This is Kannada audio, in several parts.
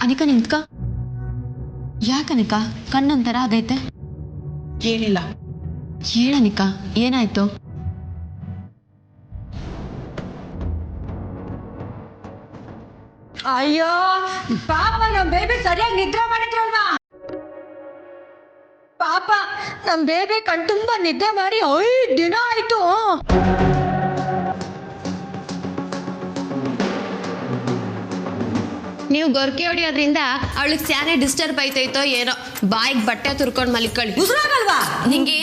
ಅನಿಕಾ ನಿಂತ್ಕ. ಯಾಕನಿಕಾ ಕಣ್ಣೊಂಥರ ಆಗೈತೆ? ಏನಿಲ್ಲ. ಹೇಳನಿಕಾ ಏನಾಯ್ತು? ಅಯ್ಯೋ ಪಾಪ ನಮ್ಮ ಬೇಬಿ ಸರಿಯಾಗಿ ನಿದ್ರೆ ಮಾಡಿದ್ರಲ್ವಾ? ಪಾಪ ನಮ್ಮ ಬೇಬಿ ಕಣ್ತುಂಬ ನಿದ್ದೆ ಮಾಡಿ 5 ದಿನ ಆಯ್ತು. ನೀವು ಗೊರ್ಕೆ ಹೊಡಿಯೋದ್ರಿಂದ ಅವಳಿಗೆ ಸ್ಯಾನೆ ಡಿಸ್ಟರ್ಬ್ ಆಯ್ತೈತೋ ಏನೋ. ಬಾಯಿಗೆ ಬಟ್ಟೆ ತುರ್ಕೊಂಡು ಮಲಿಕೊಳ್ಳಿ. ಉಸಿರಾಗಲ್ವಾ ನಿಂಗೆ?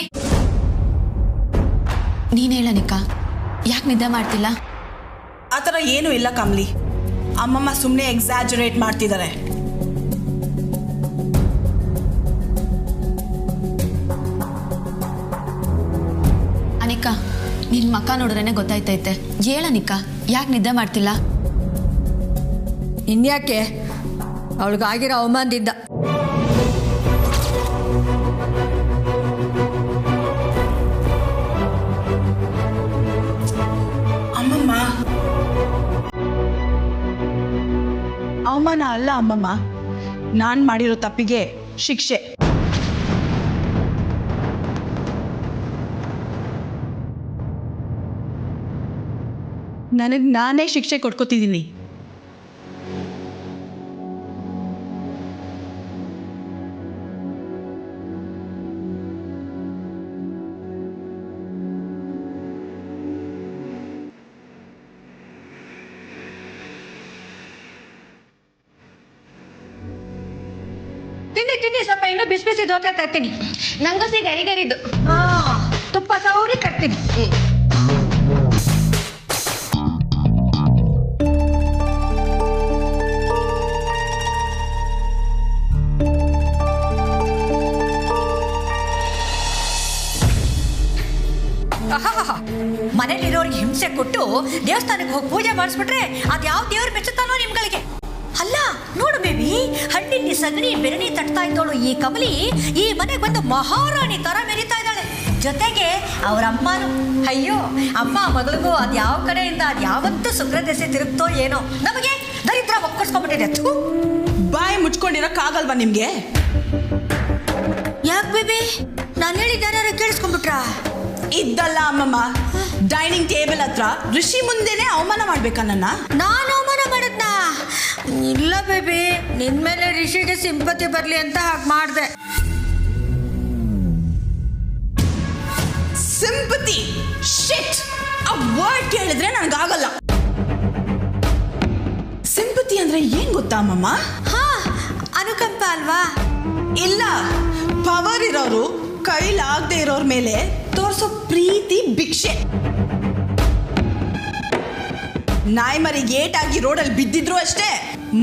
ನೀನ್ ಹೇಳನಿಕಾ ಯಾಕೆ ನಿದ್ದೆ ಮಾಡ್ತಿಲ್ಲ? ಆ ಥರ ಏನೂ ಇಲ್ಲ ಕಮ್ಲಿ. ಅಮ್ಮಮ್ಮ ಸುಮ್ಮನೆ ಎಕ್ಸಾಜುರೇಟ್ ಮಾಡ್ತಿದ್ದಾರೆ. ಅನಿಕಾ ನಿನ್ ಮಕ್ಕ ನೋಡ್ರೇನೆ ಗೊತ್ತಾಯ್ತೈತೆ. ಹೇಳನಿಕಾ ಯಾಕೆ ನಿದ್ದೆ ಮಾಡ್ತಿಲ್ಲ? ಇನ್ಯಾಕೆ ಅವಳಿಗಾಗಿರೋ ಅವಮಾನದಿಂದ. ಅಮ್ಮಮ್ಮ ಅವಮಾನ ಅಲ್ಲ ಅಮ್ಮಮ್ಮ, ನಾನು ಮಾಡಿರೋ ತಪ್ಪಿಗೆ ಶಿಕ್ಷೆ. ನನಗೆ ನಾನೇ ಶಿಕ್ಷೆ ಕೊಟ್ಕೋತಿದ್ದೀನಿ. ತಿನ್ನಿ ಸ್ವಲ್ಪ ಇನ್ನೂ ಬಿಸಿ ಬಿಸಿ ದೋಸೆ ತರ್ತೀನಿ. ನಂಗೋಸಿ ಗರಿ ಗರಿದು ತುಪ್ಪ ಸೌರಿ ತರ್ತೀನಿ. ಮನೇಲಿರೋರಿಗೆ ಹಿಂಸೆ ಕೊಟ್ಟು ದೇವಸ್ಥಾನಕ್ಕೆ ಹೋಗಿ ಪೂಜೆ ಮಾಡಿಸ್ಬಿಟ್ರೆ ಅದ್ಯಾವ ದೇವ್ರು ಮೆಚ್ಚುತ್ತಾನೋ ನಿಮ್ಗಳಿಗೆ. ಅಲ್ಲ ನೋಡು ಬೇಬಿ, ಹಣ್ಣಿನ ಸಗಣಿ ಬೆರಣಿ ತಟ್ತಾ ಇದ್ದೋಳು ಈ ಕಮಲಿ ಈ ಮನೆಗೆ ಬಂದು ಮಹಾರಾಣಿ ತರ ಮೆರಿತಾ ಇದ್ದಾಳೆ. ಜೊತೆಗೆ ಅವ್ರ ಅಮ್ಮನು, ಅಯ್ಯೋ ಅಮ್ಮ ಮಗಳಿಗೂ ಅದ್ಯಾವ ಕಡೆಯಿಂದ ಅದ್ಯಾವತ್ತೂ ಸುಗ್ರ ದೆಸೆ ತಿರುಗ್ತೋ ಏನೋ, ನಮಗೆ ದರಿದ್ರ ಒಕ್ಕರ್ಸ್ಕೊಂಡ್ಬಿಟ್ಟಿದೆ. ಬಾಯಿ ಮುಚ್ಕೊಂಡಿರಕ್ಕಾಗಲ್ವಾ ನಿಮ್ಗೆ? ಯಾಕೆ ಬೇಬಿ, ನಾನು ಹೇಳಿದ್ದಾರ ಕೇಳಿಸ್ಕೊಂಡ್ಬಿಟ್ರಾ? ಇದ್ದಲ್ಲ ಅಮ್ಮಮ್ಮ, ಡೈನಿಂಗ್ ಟೇಬಲ್ ಹತ್ರ ಋಷಿ ಮುಂದೆನೆ ಅವಮಾನ ಮಾಡ್ಬೇಕಾ ನನ್ನ? ನಾನು ಅವಮಾನ ಮಾಡದ್ನ? ಇಲ್ಲ ಬೇಬಿ, ನಿನ್ ಮೇಲೆ ಋಷಿಗೆ ಸಿಂಪತಿ ಬರ್ಲಿ ಅಂತ ಹಾಗೆ ಮಾಡಿದೆ. ಸಿಂಪತಿ ಶಿಟ್, ಆ ವರ್ಡ್ ಕೇಳಿದ್ರೆ ನನಗಾಗಲ್ಲ. ಸಿಂಪತಿ ಅಂದ್ರೆ ಏನ್ ಗೊತ್ತಾ ಅಮ್ಮಮ್ಮ? ಹಾ, ಅನುಕಂಪ ಅಲ್ವಾ? ಇಲ್ಲ, ಪವರ್ ಇರೋರು ಕೈಲಾಗದೆ ಇರೋರ್ ಮೇಲೆ ತೋರ್ಸೋ ಪ್ರೀತಿ ಭಿಕ್ಷೆ. ನಾಯಿ ಮರಿ ಏಟಾಗಿ ರೋಡಲ್ಲಿ ಬಿದ್ದಿದ್ರು ಅಷ್ಟೇ,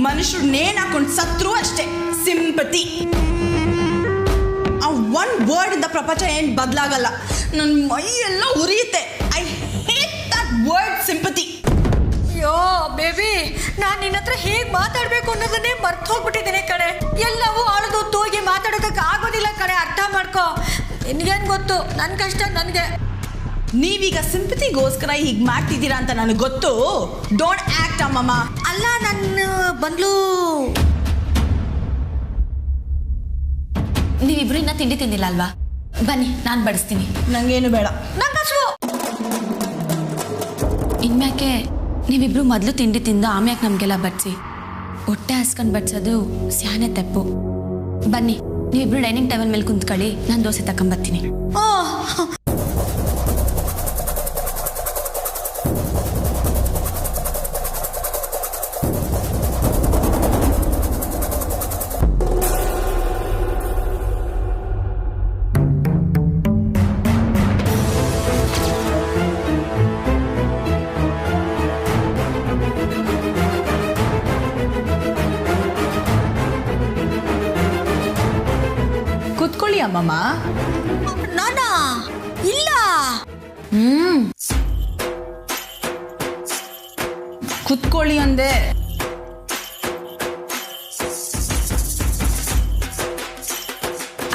ಮನುಷ್ಯರು ನೇಣ್ ಹಾಕೊಂಡು ಸತ್ರು ಅಷ್ಟೇ. ಸಿಂಪತಿ ಆ ಒನ್ ವರ್ಡ್ ಇಂದ ಪ್ರಪಂಚ ಏನ್ ಬದಲಾಗಲ್ಲ. ನನ್ನ ಮೈ ಎಲ್ಲ ಉರಿಯುತ್ತೆ. I hate that word sympathy. ಅಯ್ಯೋ ಬೇಬಿ, ನಾನು ನಿನ್ನ ಹತ್ರ ಹೇಗೆ ಮಾತಾಡ್ಬೇಕು ಅನ್ನೋದನ್ನೇ ಮರ್ತು ಹೋಗ್ಬಿಟ್ಟಿದ್ದೇನೆ ಕಣೆ. ಎಲ್ಲವೂ ಅಳದು ತೂಗಿ ಮಾತಾಡೋದಕ್ಕೆ ಆಗೋದಿಲ್ಲ ಕಣೆ, ಅರ್ಥ ಮಾಡ್ಕೋ. ನಿನ್ಗೇನು ಗೊತ್ತು ನನ್ನ ಕಷ್ಟ ನನಗೆ. ನೀವೀಗ ಸಿಂಪತಿಗೋಸ್ಕರ ಹೀಗೆ ಮಾಡ್ತಿದ್ದೀರಾ ಅಂತ ನನಗೆ ಗೊತ್ತು. ಡೋಂಟ್ ಆಕ್ಟ್ ಅಮ್ಮಮ್ಮ. ಅಲ್ಲ, ನನ್ನ ಬಂದ್ಲು. ನೀವಿಬ್ರು ಇನ್ನ ತಿಂಡಿ ತಿಂದಿಲ್ಲ ಅಲ್ವಾ? ಬನ್ನಿ ನಾನು ಬಡಿಸ್ತೀನಿ. ನಂಗೇನು ಬೇಡ. ನನ್ನ ಹಸು. ಇನ್ಮ್ಯಾಕೆ ನೀವಿಬ್ರು ಮೊದಲು ತಿಂಡಿ ತಿಂದು ಆಮ್ಯಾಕೆ ನಮಗೆಲ್ಲ ಬಡಿಸಿ. ಹೊಟ್ಟೆ ಹಸ್ಕೊಂಡು ಬಡ್ಸೋದು ಸ್ಯಾನೆ ತಪ್ಪು. ಬನ್ನಿ ನೀವಿಬ್ರು ಡೈನಿಂಗ್ ಟೇಬಲ್ ಮೇಲೆ ಕುಂತ್ಕೊಳ್ಳಿ, ನಾನು ದೋಸೆ ತಗೊಂಬರ್ತೀನಿ. ಕುತ್ಕೊಳ್ಳಿ ಅಮ್ಮಮ್ಮ. ನಾನಾ? ಇಲ್ಲ. ಕುತ್ಕೊಳ್ಳಿ ಅಂದೆ.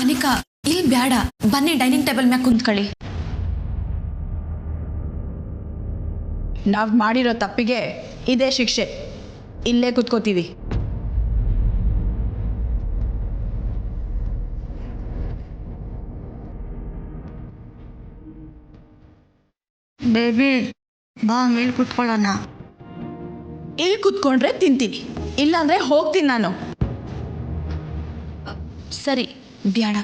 ಅನಿಕಾ ಇಲ್ಲಿ ಬೇಡ, ಬನ್ನಿ ಡೈನಿಂಗ್ ಟೇಬಲ್ ಮ್ಯಾಗ ಕುಂತ್ಕೊಳ್ಳಿ. ನಾವು ಮಾಡಿರೋ ತಪ್ಪಿಗೆ ಇದೇ ಶಿಕ್ಷೆ. ಇಲ್ಲೇ ಕುತ್ಕೋತೀವಿ. ಬೇಬಿ ಬಾ ಮೇಲೆ ಕುತ್ಕೊಳ್ಳೋಣ. ಇಲ್ಲಿ ಕುತ್ಕೊಂಡ್ರೆ ತಿಂತೀನಿ, ಇಲ್ಲಾಂದರೆ ಹೋಗ್ತೀನಿ ನಾನು. ಸರಿ ಬೇಡ,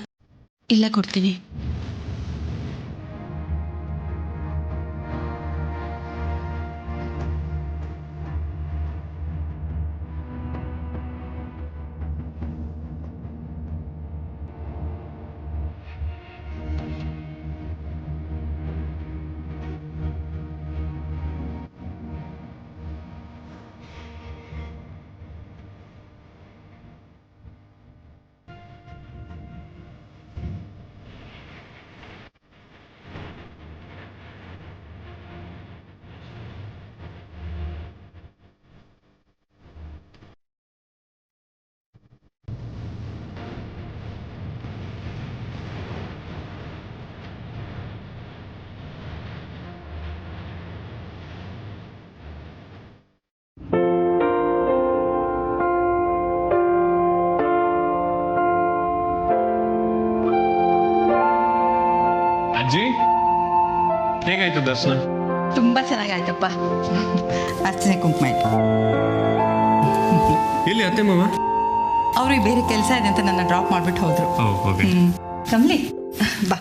ಇಲ್ಲ ಕೊಡ್ತೀನಿ. ಅಜ್ಜಿ, ಹೇಗಾಯ್ತು ದರ್ಶನ? ತುಂಬ ಚೆನ್ನಾಗಾಯ್ತಪ್ಪ. ಅರ್ಚನೆ ಕುಂಕುಮ ಇಟ್ಟು. ಇಲ್ಲಿ ಅತ್ತೆ ಮಾವ ಅವ್ರಿಗೆ ಬೇರೆ ಕೆಲಸ ಇದೆ ಅಂತ ನನ್ನ ಡ್ರಾಪ್ ಮಾಡಿಬಿಟ್ಟು ಹೋದ್ರು. ಓಕೆ. ಕಮಲಿ ಬಾ.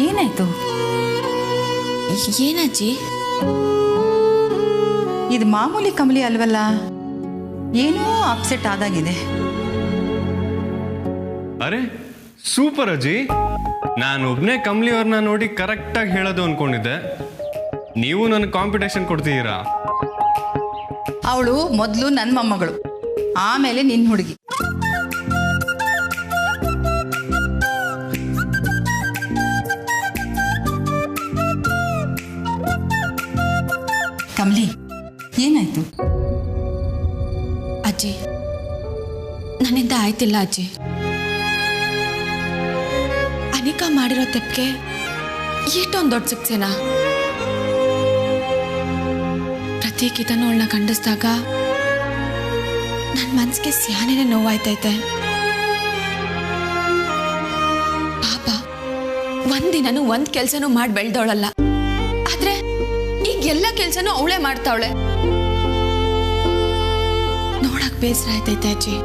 ಏನಾಯ್ತು? ಏನಜ್ಜಿ? ಇದು ಮಾಮೂಲಿ ಕಮಲಿ ಅಲ್ವಲ್ಲ, ಏನೋ ಅಪ್ಸೆಟ್ ಆದಾಗಿದೆ. ಅರೆ ಸೂಪರ್ ಅಜ್ಜಿ, ನಾನು ಒಬ್ನೇ ಕಮಲಿ ಅವ್ರನ್ನ ನೋಡಿ ಕರೆಕ್ಟಾಗಿ ಹೇಳೋದು ಅನ್ಕೊಂಡಿದ್ದೆ. ನೀವು ನನಗೆ ಕಾಂಪಿಟೇಷನ್ ಕೊಡ್ತಿದ್ದೀರಾ? ಅವಳು ಮೊದಲು ನನ್ನ ಮೊಮ್ಮಗಳು, ಆಮೇಲೆ ನಿನ್ನ ಹುಡುಗಿ. ಕಮಲಿ ಏನಾಯ್ತು? ಅಜ್ಜಿ, ನನ್ನಿಂದ ಆಯ್ತಿಲ್ಲ ಅಜ್ಜಿ. ಅನಿಕಾ ಮಾಡಿರೋ ತಪ್ಪಿಗೆ ಇಷ್ಟೊಂದು ದೊಡ್ಡ ಶಿಕ್ಷೆನಾ? ಪ್ರತಿ ಕಿತನೂ ಅವಳನ್ನ ಖಂಡಿಸಿದಾಗ ನನ್ನ ಮನಸ್ಸಿಗೆ ಸ್ಯಾನೇನೆ ನೋವಾಯ್ತೈತೆ. ಪಾಪ ಒಂದಿನೂ ಒಂದ್ ಕೆಲ್ಸನೂ ಮಾಡಿ ಬೆಳ್ದವಳಲ್ಲ, ಆದ್ರೆ ಈಗ ಎಲ್ಲ ಕೆಲ್ಸನೂ ಅವಳೇ ಮಾಡ್ತಾವಳೆ. ನೋಡಕ್ ಬೇಸರ ಆಯ್ತೈತೆ ಅಜ್ಜಿ.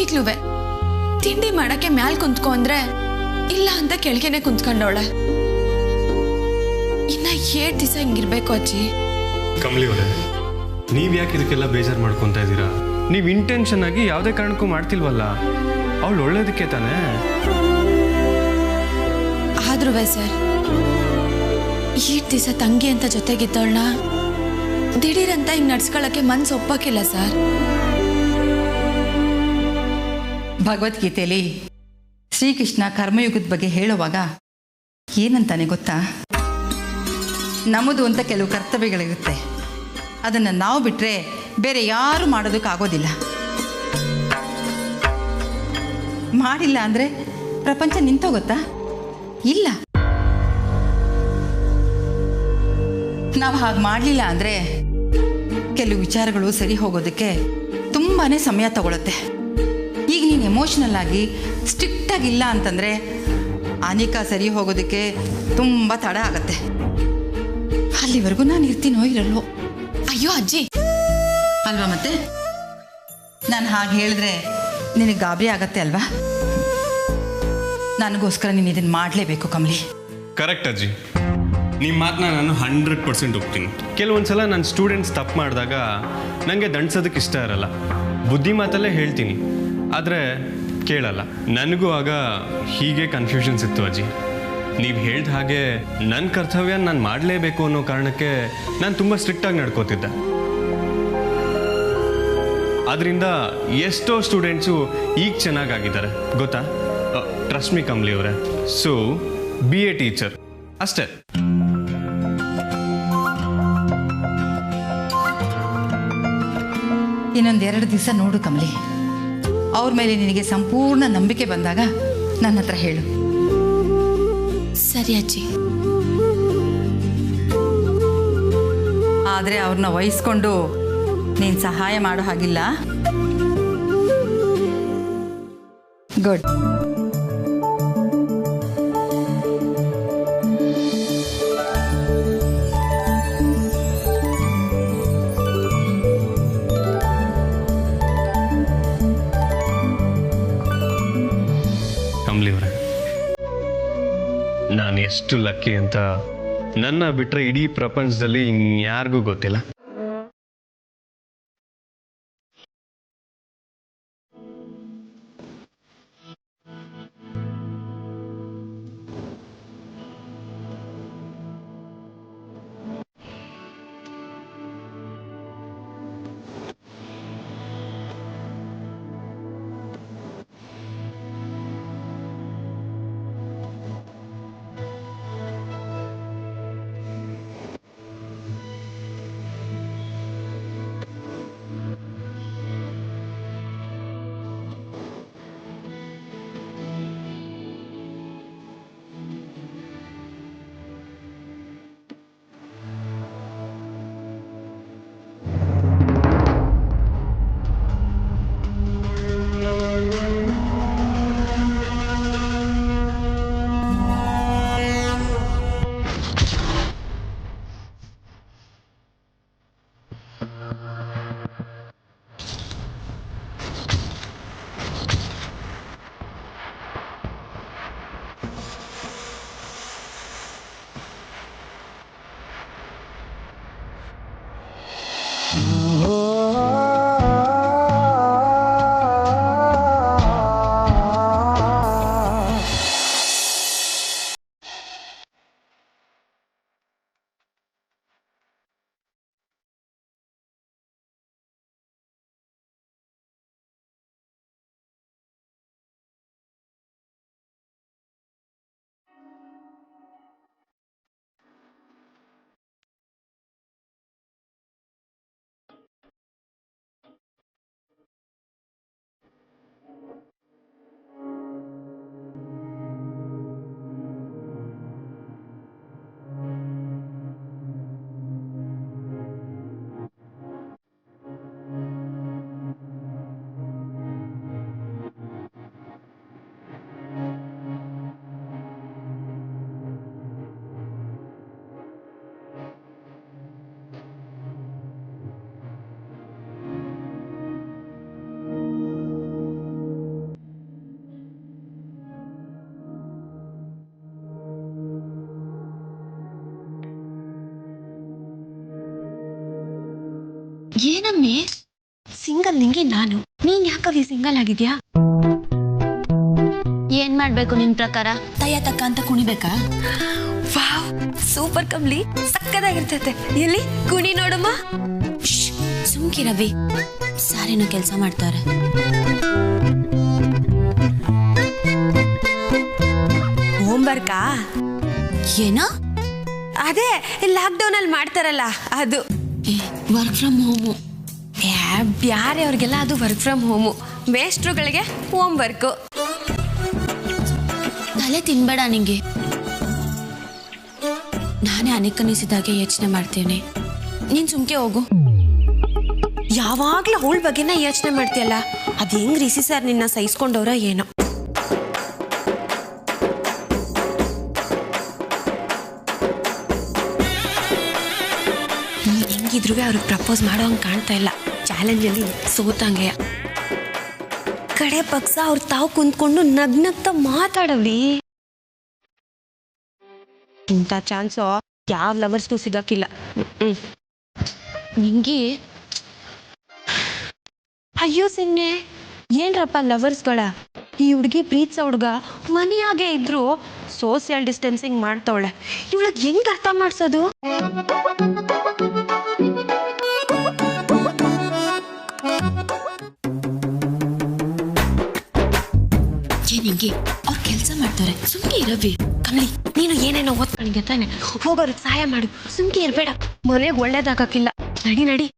ಈಗ್ಲೂ ತಿಂಡಿ ಮಾಡಕ್ಕೆ ಮ್ಯಾಲ್ ಕುಂತ್ಕೊ ಅಂದ್ರೆ ಇಲ್ಲ ಅಂತ ಕೆಳಗೆನೆ ಕುಂತ್ಕೊಂಡವಳೆ. ಇನ್ನ 7 ದಿವಸ ಹಿಂಗಿರ್ಬೇಕು ಅಜ್ಜಿ. ಕಮಲಿ ಅವರೇ, ನೀವ್ ಯಾಕೆ ಇದಕ್ಕೆಲ್ಲ ಬೇಜಾರು ಮಾಡ್ಕೊತಾ ಇದ್ದೀರಾ? ನೀವು ಇಂಟೆನ್ಷನ್ ಆಗಿ ಯಾವುದೇ ಕಾರಣಕ್ಕೂ ಮಾಡ್ತಿಲ್ವಲ್ಲ. ಅವಳು ಒಳ್ಳೇದಕ್ಕೆ ತಾನೇ. ಆದ್ರೂ ಸರ್, 7 ದಿವಸ ತಂಗಿ ಅಂತ ಜೊತೆಗಿದ್ದವಳನ್ನ ದಿಢೀರಂತ ಹಿಂಗ್ ನಡ್ಸ್ಕೊಳಕ್ಕೆ ಮನ್ಸು ಒಪ್ಪಕ್ಕಿಲ್ಲ ಸರ್. ಭಗವದ್ಗೀತೆಯಲ್ಲಿ ಶ್ರೀಕೃಷ್ಣ ಕರ್ಮಯುಗದ ಬಗ್ಗೆ ಹೇಳುವಾಗ ಏನಂತಾನೆ ಗೊತ್ತಾ? ನಮ್ಮದು ಅಂತ ಕೆಲವು ಕರ್ತವ್ಯಗಳಿರುತ್ತೆ, ಅದನ್ನು ನಾವು ಬಿಟ್ಟರೆ ಬೇರೆ ಯಾರು ಮಾಡೋದಕ್ಕಾಗೋದಿಲ್ಲ. ಮಾಡಿಲ್ಲ ಅಂದರೆ ಪ್ರಪಂಚ ನಿಂತೋಗುತ್ತಾ? ಇಲ್ಲ. ನಾವು ಹಾಗೆ ಮಾಡಲಿಲ್ಲ ಅಂದರೆ ಕೆಲವು ವಿಚಾರಗಳು ಸರಿ ಹೋಗೋದಕ್ಕೆ ತುಂಬಾ ಸಮಯ ತಗೊಳುತ್ತೆ. ಈಗ ನೀನು ಎಮೋಷ್ನಲ್ ಆಗಿ ಸ್ಟ್ರಿಕ್ಟ್ ಆಗಿಲ್ಲ ಅಂತಂದರೆ ಅನಿಕಾ ಸರಿ ಹೋಗೋದಕ್ಕೆ ತುಂಬ ತಡ ಆಗತ್ತೆ. ಅಲ್ಲಿವರೆಗೂ ನಾನು ಇರ್ತೀನೋ ಇರಲ್ವೋ? ಅಯ್ಯೋ ಅಜ್ಜಿ, ಅಲ್ವಾ? ಮತ್ತೆ ನಾನು ಹಾಗೆ ಹೇಳಿದ್ರೆ ನಿನಗೆ ಗಾಬರಿ ಆಗತ್ತೆ ಅಲ್ವಾ? ನನಗೋಸ್ಕರ ನೀನು ಇದನ್ನು ಮಾಡಲೇಬೇಕು ಕಮಲಿ. ಕರೆಕ್ಟ್ ಅಜ್ಜಿ, ನಿಮ್ಮ ಮಾತನ್ನ ನಾನು 100% ಒಪ್ತೀನಿ. ಕೆಲವೊಂದ್ಸಲ ನನ್ನ ಸ್ಟೂಡೆಂಟ್ಸ್ ತಪ್ಪು ಮಾಡಿದಾಗ ನನಗೆ ದಂಡಿಸೋದಕ್ಕೆ ಇಷ್ಟ ಇರಲ್ಲ, ಬುದ್ಧಿ ಮಾತಲ್ಲೇ ಹೇಳ್ತೀನಿ, ಆದರೆ ಕೇಳಲ್ಲ. ನನಗೂ ಆಗ ಹೀಗೆ ಕನ್ಫ್ಯೂಷನ್ಸ್ ಇತ್ತು ಅಜ್ಜಿ. ನೀವು ಹೇಳ್ದ ಹಾಗೆ ನನ್ನ ಕರ್ತವ್ಯ ನಾನು ಮಾಡಲೇಬೇಕು ಅನ್ನೋ ಕಾರಣಕ್ಕೆ ನಾನು ತುಂಬ ಸ್ಟ್ರಿಕ್ಟಾಗಿ ನಡ್ಕೋತಿದ್ದೆ. ಅದರಿಂದ ಎಷ್ಟೋ ಸ್ಟೂಡೆಂಟ್ಸು ಈಗ ಚೆನ್ನಾಗಾಗಿದ್ದಾರೆ ಗೊತ್ತಾ? ಟ್ರಸ್ಟ್ ಮಿ ಕಮಲಿ ಅವರೇ. ಸೊ ಬಿ ಎ ಟೀಚರ್ ಅಷ್ಟೇ. ಇನ್ನೊಂದು 2 ದಿವಸ ನೋಡು ಕಮಲಿ. ಅವ್ರ ಮೇಲೆ ನಿನಗೆ ಸಂಪೂರ್ಣ ನಂಬಿಕೆ ಬಂದಾಗ ನನ್ನ ಹತ್ರ ಹೇಳು. ಸರಿ ಅಜ್ಜಿ. ಆದರೆ ಅವ್ರನ್ನ ವಹಿಸ್ಕೊಂಡು ನೀನು ಸಹಾಯ ಮಾಡೋ ಹಾಗಿಲ್ಲ. ಗುಡ್. ಕಮಲಿಯವರೇ, ನಾನು ಎಷ್ಟು ಲಕ್ಕಿ ಅಂತ ನನ್ನ ಬಿಟ್ಟರೆ ಇಡೀ ಪ್ರಪಂಚದಲ್ಲಿ ಇನ್ಯಾರಿಗೂ ಗೊತ್ತಿಲ್ಲ. ಏನಮ್ಮೆ ಸಿಂಗಲ್ ನಿಂಗೆ ನಾನು, ನೀನ್ ಯಾಕವಿ ಸಿಂಗಲ್ ಆಗಿದ್ಯಾ? ಏನ್ ಮಾಡ್ಬೇಕು ನಿನ್ ಪ್ರಕಾರ? ತಯ್ಯ ತಕ್ಕ ಅಂತ ಕುಣಿಬೇಕಾ? Wow, super Kamali, ಸಕ್ಕದಾಗಿರ್ತೈತೆ. ಎಲ್ಲಿ ಕುಣಿ ನೋಡಮ್ಮ. ಸುಮ್ಕಿರವಿ, ಸಾರಿನ ಕೆಲಸ ಮಾಡ್ತಾರೆ. ಹೋಮ್ವರ್ಕಾ? ಏನೋ ಅದೇ ಲಾಕ್ಡೌನ್ ಅಲ್ಲಿ ಮಾಡ್ತಾರಲ್ಲ ಅದು. Work from home. ಬ್ಯಾರೆ ಅವ್ರಿಗೆಲ್ಲ ಅದು ವರ್ಕ್ ಫ್ರಮ್ ಹೋಮು, ಮೇಸ್ಟ್ರುಗಳಿಗೆ ಹೋಮ್ ವರ್ಕು. ತಲೆ ತಿನ್ಬೇಡ ನಿಂಗೆ. ನಾನೇ ಅನಿಕನಿಸಿದಾಗೆ ಯೋಚನೆ ಮಾಡ್ತೇನೆ, ನೀನ್ ಸುಮ್ಕೆ ಹೋಗು. ಯಾವಾಗ್ಲೂ ಅವಳ ಬಗ್ಗೆನ ಯೋಚನೆ ಮಾಡ್ತೀಯಲ್ಲ, ಅದ್ ಹೆಂಗ್ ರಿಸಿ ಸರ್ ನಿನ್ನ ಸಹಿಸ್ಕೊಂಡವ್ರ ಏನೋ. ಹೆಂಗಿದ್ರು ಅವ್ರಿಗೆ ಪ್ರಪೋಸ್ ಮಾಡೋ ಹಂಗೆ ಕಾಣ್ತಾ ಇಲ್ಲ. ಚಾಲೆಂಜಲ್ಲಿ ಸೋತಂಗೆ. ಕಡೆ ಪಕ್ಷ ಅವ್ರು ತಾವು ಕುಂತ್ಕೊಂಡು ನಗ್ನಗ್ತಾ ಮಾತಾಡವ್ರಿ. ಇಂಥ ಚಾನ್ಸು ಯಾವ ಲವರ್ಸ್ಗೂ ಸಿಗಕ್ಕಿಲ್ಲ. ನಿಂಗೆ ಅಯ್ಯೋ ಸಿನ್ನೆ, ಏನ್ರಪ್ಪ ಲವರ್ಸ್ಗಳ? ಈ ಹುಡುಗಿ ಪ್ರೀತಿಸೋ ಹುಡುಗ ಮನೆಯಾಗೆ ಇದ್ರು ಸೋಷಿಯಲ್ ಡಿಸ್ಟೆನ್ಸಿಂಗ್ ಮಾಡ್ತವಳೆ. ಇವಳಿಗೆ ಹೆಂಗ್ ಅರ್ಥ ಮಾಡ್ಸೋದು? ನಿಂಗೆ ಅವ್ರು ಕೆಲಸ ಮಾಡ್ತಾರೆ, ಸುಮ್ಕೆ ಇರವಿ. ಕಮಲಿ, ನೀನು ಏನೇನೋ ಓದ್ಕೊಂಡಿದ್ದೆ ತಾನೆ, ಹೋಗೋರಿಗೆ ಸಹಾಯ ಮಾಡು. ಸುಮ್ಕೆ ಇರ್ಬೇಡ, ಮನೆಗೆ ಒಳ್ಳೇದಾಗಕ್ಕಿಲ್ಲ. ನಡಿ ನಡಿ.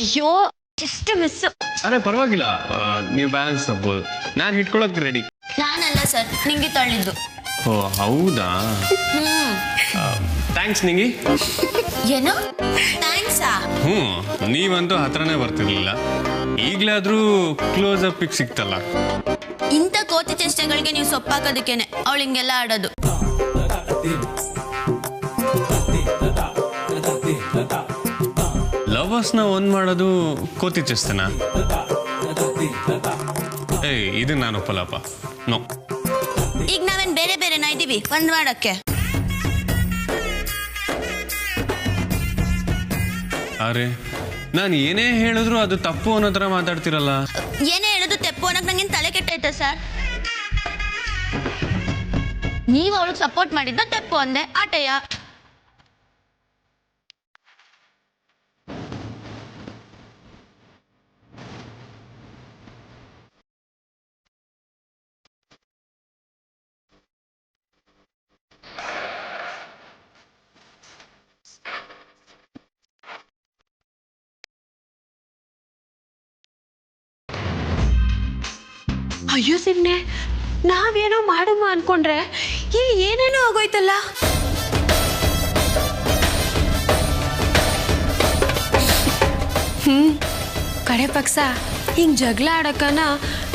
ಅಯ್ಯೋ ಜಸ್ಟ್ ಮಿಸ್. ಅರೆ ಪರವಾಗಿಲ್ಲ, ನೀವು ಬ್ಯಾಲೆನ್ಸ್ ತಪ್ಬೋದು. ನಾನು ಹಿಡ್ಕೊಳಕ್ಕೆ ರೆಡಿ. ನಾನಲ್ಲ ಸರ್, ನಿಂಗೆ ತಳ್ಳಿದ್ದು. ಓ ಹೌದಾ, ಥ್ಯಾಂಕ್ಸ್ ನಿಂಗಿ. ಏನು ಥ್ಯಾಂಕ್ಸಾ? ನೀವಂತೂ ಹತ್ರನೇ ಬರ್ತಿರ್ಲಿಲ್ಲ, ಈಗಲಾದ್ರೂ ಕ್ಲೋಸ್ ಅಪ್ ಸಿಕ್ತಲ್ಲ. ಇಂಥ ಕೋತಿ ಚೇಷ್ಟೆಗಳಿಗೆ ನೀವು ಸೊಪ್ಪಾಕೋದಕ್ಕೇನೆ ಅವಳು ಹಿಂಗೆಲ್ಲ ಆಡೋದು. ಲವರ್ಸ್ನ ಒಂದ್ ಮಾಡೋದು ಕೋತಿ ಚೇಷ್ಟೆನಾ? ಏಯ್ ಇದು ನಾನು ಒಪ್ಪಲ್ಲಪ್ಪ, ನೋ. ಈಗ ನಾವೇನ್ ಬೇರೆ ಬೇರೆನಾ ಇದ್ದೀವಿ ಒಂದ್ ಮಾಡಕ್ಕೆ? ಅರೆ ನಾನು ಏನೇ ಹೇಳಿದ್ರು ಅದು ತಪ್ಪು ಅನ್ನೋ ಥರ ಮಾತಾಡ್ತಿರಲ್ಲ. ಏನೇ ಹೇಳೋದು ತೆಪ್ಪು ಅನ್ನಕ್ ನಂಗೇನು ತಲೆ ಕೆಟ್ಟೈತೆ ಸರ್? ನೀವು ಅವಳಿಗೆ ಸಪೋರ್ಟ್ ಮಾಡಿದ್ದ ತೆಪ್ಪು ಅಂದೆ, ಆಟಯ್ಯ. ಅಯ್ಯೋ ಸಿಮ್ನೆ, ನಾವೇನೋ ಮಾಡುವ ಅನ್ಕೊಂಡ್ರೆ ಇಲ್ಲಿ ಏನೇನೋ ಆಗೋಯ್ತಲ್ಲ. ಕಡೆ ಪಕ್ಷ ಹಿಂಗ್ ಜಗಳ ಆಡಕ್ಕನ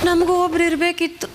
ನಮಗೂ ಒಬ್ರು ಇರ್ಬೇಕಿತ್ತು.